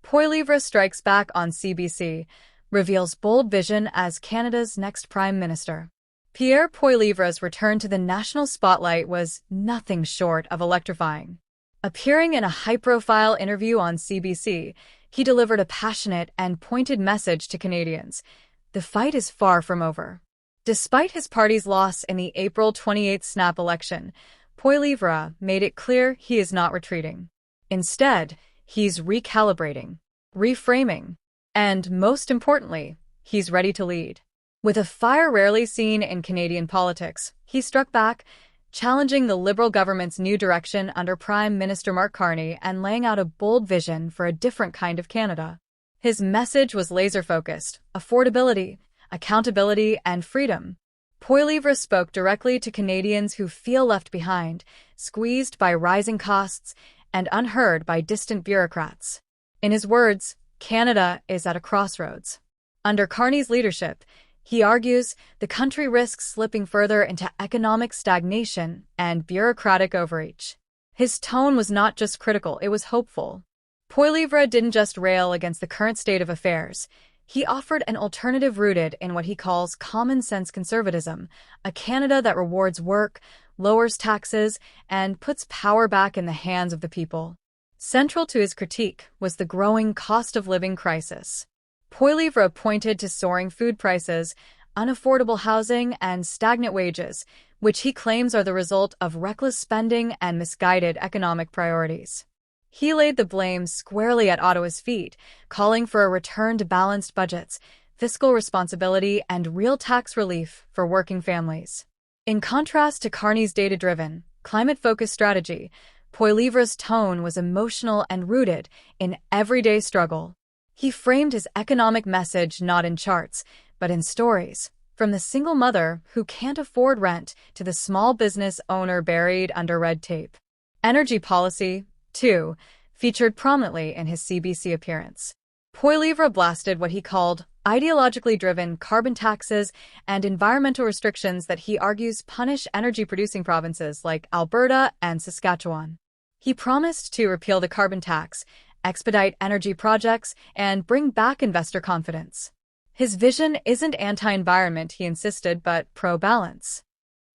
Poilievre strikes back on CBC, reveals bold vision as Canada's next Prime Minister. Pierre Poilievre's return to the national spotlight was nothing short of electrifying. Appearing in a high-profile interview on CBC, he delivered a passionate and pointed message to Canadians. The fight is far from over. Despite his party's loss in the April 28 snap election, Poilievre made it clear he is not retreating. Instead, he's recalibrating, reframing, and, most importantly, he's ready to lead. With a fire rarely seen in Canadian politics, he struck back, challenging the Liberal government's new direction under Prime Minister Mark Carney and laying out a bold vision for a different kind of Canada. His message was laser-focused: affordability, accountability, and freedom. Poilievre spoke directly to Canadians who feel left behind, squeezed by rising costs, and unheard by distant bureaucrats. In his words, Canada is at a crossroads. Under Carney's leadership, he argues, the country risks slipping further into economic stagnation and bureaucratic overreach. His tone was not just critical, it was hopeful. Poilievre didn't just rail against the current state of affairs. He offered an alternative rooted in what he calls common-sense conservatism, a Canada that rewards work, lowers taxes, and puts power back in the hands of the people. Central to his critique was the growing cost-of-living crisis. Poilievre pointed to soaring food prices, unaffordable housing, and stagnant wages, which he claims are the result of reckless spending and misguided economic priorities. He laid the blame squarely at Ottawa's feet, calling for a return to balanced budgets, fiscal responsibility, and real tax relief for working families. In contrast to Carney's data-driven, climate-focused strategy, Poilievre's tone was emotional and rooted in everyday struggle. He framed his economic message not in charts, but in stories, from the single mother who can't afford rent to the small business owner buried under red tape. Energy policy, too, featured prominently in his CBC appearance. Poilievre blasted what he called ideologically driven carbon taxes and environmental restrictions that he argues punish energy-producing provinces like Alberta and Saskatchewan. He promised to repeal the carbon tax, expedite energy projects, and bring back investor confidence. His vision isn't anti-environment, he insisted, but pro-balance.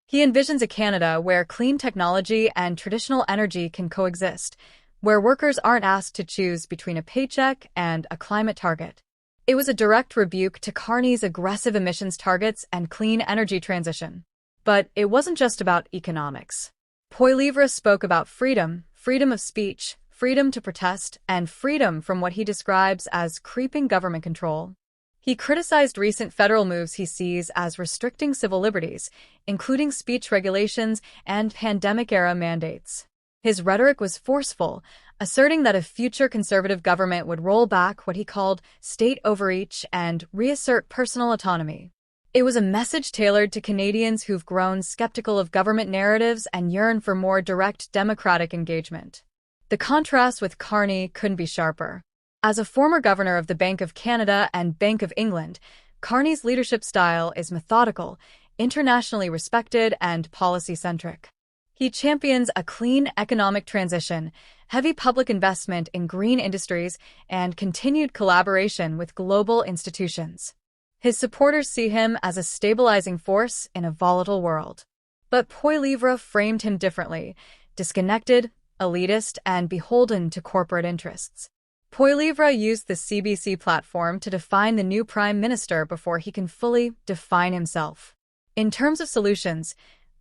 He envisions a Canada where clean technology and traditional energy can coexist, where workers aren't asked to choose between a paycheck and a climate target. It was a direct rebuke to Carney's aggressive emissions targets and clean energy transition. But it wasn't just about economics. Poilievre spoke about freedom, freedom of speech, freedom to protest, and freedom from what he describes as creeping government control. He criticized recent federal moves he sees as restricting civil liberties, including speech regulations and pandemic-era mandates. His rhetoric was forceful, asserting that a future conservative government would roll back what he called state overreach and reassert personal autonomy. It was a message tailored to Canadians who've grown skeptical of government narratives and yearn for more direct democratic engagement. The contrast with Carney couldn't be sharper. As a former governor of the Bank of Canada and Bank of England, Carney's leadership style is methodical, internationally respected, and policy-centric. He champions a clean economic transition, heavy public investment in green industries, and continued collaboration with global institutions. His supporters see him as a stabilizing force in a volatile world. But Poilievre framed him differently: disconnected, elitist, and beholden to corporate interests. Poilievre used the CBC platform to define the new Prime Minister before he can fully define himself. In terms of solutions,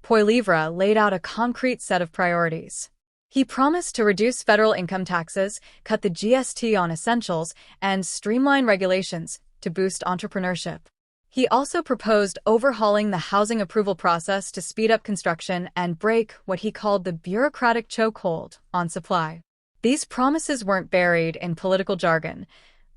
Poilievre laid out a concrete set of priorities. He promised to reduce federal income taxes, cut the GST on essentials, and streamline regulations to boost entrepreneurship. He also proposed overhauling the housing approval process to speed up construction and break what he called the bureaucratic chokehold on supply. These promises weren't buried in political jargon.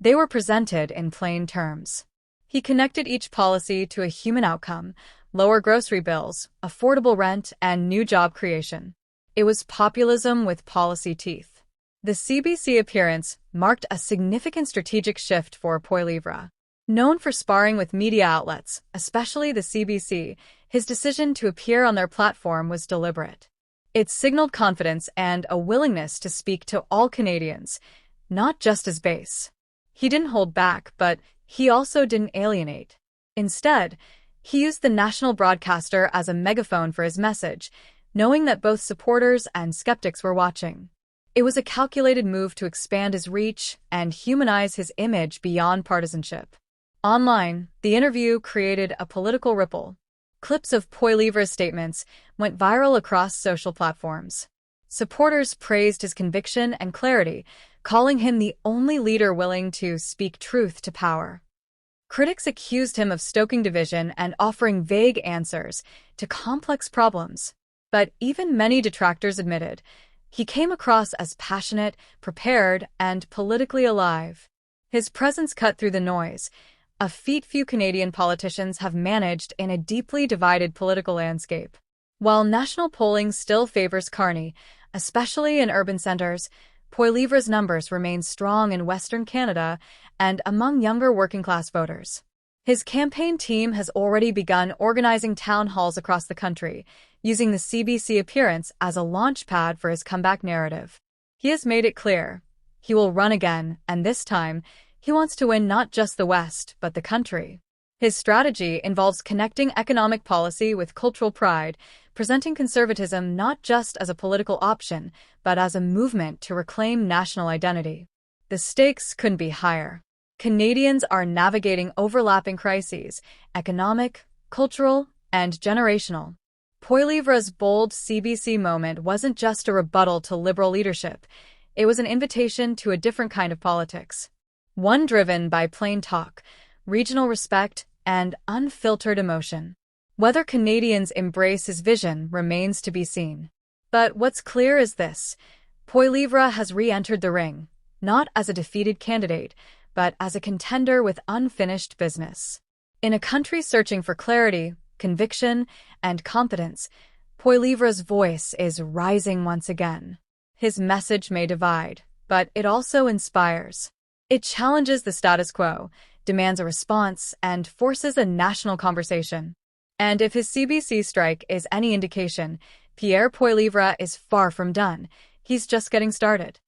They were presented in plain terms. He connected each policy to a human outcome: lower grocery bills, affordable rent, and new job creation. It was populism with policy teeth. The CBC appearance marked a significant strategic shift for Poilievre. Known for sparring with media outlets, especially the CBC, his decision to appear on their platform was deliberate. It signaled confidence and a willingness to speak to all Canadians, not just his base. He didn't hold back, but he also didn't alienate. Instead, he used the national broadcaster as a megaphone for his message, knowing that both supporters and skeptics were watching. It was a calculated move to expand his reach and humanize his image beyond partisanship. Online, the interview created a political ripple. Clips of Poilievre's statements went viral across social platforms. Supporters praised his conviction and clarity, calling him the only leader willing to speak truth to power. Critics accused him of stoking division and offering vague answers to complex problems. But even many detractors admitted he came across as passionate, prepared, and politically alive. His presence cut through the noise, a feat few Canadian politicians have managed in a deeply divided political landscape. While national polling still favors Carney, especially in urban centres, Poilievre's numbers remain strong in Western Canada and among younger working-class voters. His campaign team has already begun organizing town halls across the country, using the CBC appearance as a launchpad for his comeback narrative. He has made it clear he will run again, and this time, he wants to win not just the West, but the country. His strategy involves connecting economic policy with cultural pride, presenting conservatism not just as a political option, but as a movement to reclaim national identity. The stakes couldn't be higher. Canadians are navigating overlapping crises: economic, cultural, and generational. Poilievre's bold CBC moment wasn't just a rebuttal to Liberal leadership, it was an invitation to a different kind of politics. One driven by plain talk, regional respect, and unfiltered emotion. Whether Canadians embrace his vision remains to be seen. But what's clear is this: Poilievre has re-entered the ring, not as a defeated candidate, but as a contender with unfinished business. In a country searching for clarity, conviction, and competence, Poilievre's voice is rising once again. His message may divide, but it also inspires. It challenges the status quo, demands a response, and forces a national conversation. And if his CBC strike is any indication, Pierre Poilievre is far from done. He's just getting started.